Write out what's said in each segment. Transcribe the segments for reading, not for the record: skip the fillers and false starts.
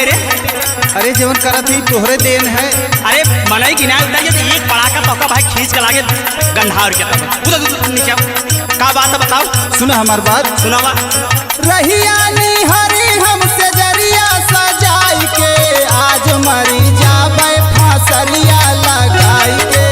है रे? अरे जीवन करत ही तोहरे देन है। अरे मनई की ना उतारिए तो एक पड़ाका पक्का भाई खींच के लागे गंधार के तब उधर नीचे का बात है बताओ। सुना हमार बात सुनावा। रहिया हरी हमसे जरिया सजाई के आज मरी जाबे फांसरिया लगाई के।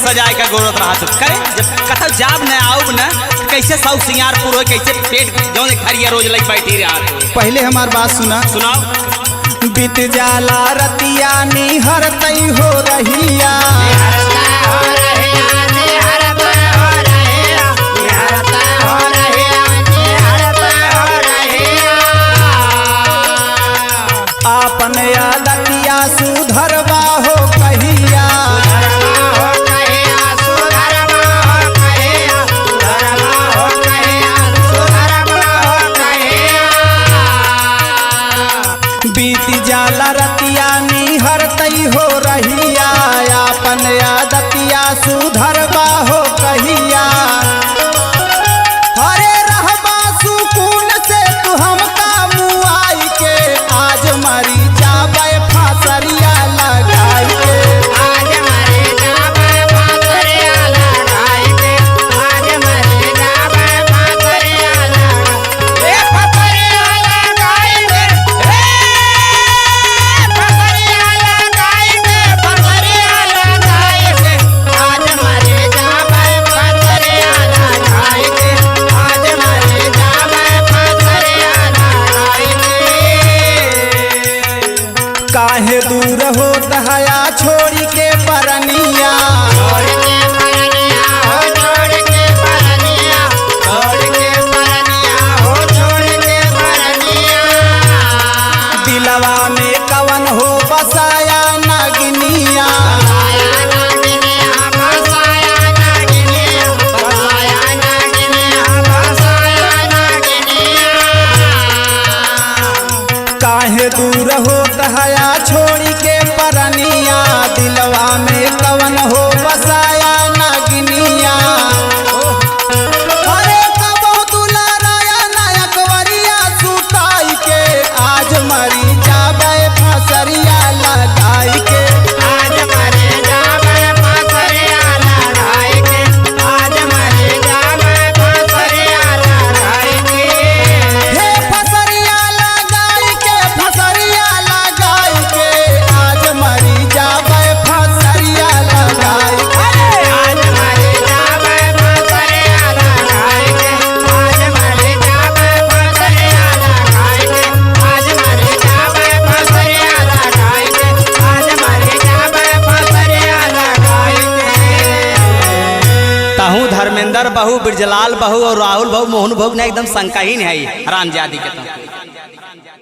सजाए का जरूरत रहा तो करे जब कथा जाब न आऊब न कैसे सौ सिंगारपुर हो कैसे पेट जो खरिया रोज लग बैठी रहा तो। पहले हमार बात सुना। सुनाओ। बीत जाला रतिया निहर तई हो रहिया आपन आदतिया सुधरवा हो कहिया। बीत जाला रतिया निहर तई हो रहिया आपन आदतिया सुधरवा हो कहिया। अरे रहबा सुकून से तू हमका मुआई के आज मरी जाबे फांसरिया लगाई के। काहे दूर हो दहया छोड़ी के परनिया दिलवा में कवन हो बसाया नागिनिया। काहे दूर हो दहया छोड़ी के परनिया दिलवा में कवन हो बसाया नागिनिया। अरे कबो दुलाराया नायक वरिया सुताई के आज मरी जाबे फांसरिया लगाई के। धर्मेंद्र बहू, बिरजलाल बहू और राहुल बहू, मोहन बहू ने एकदम शंका ही नहीं है रामजादी के तो।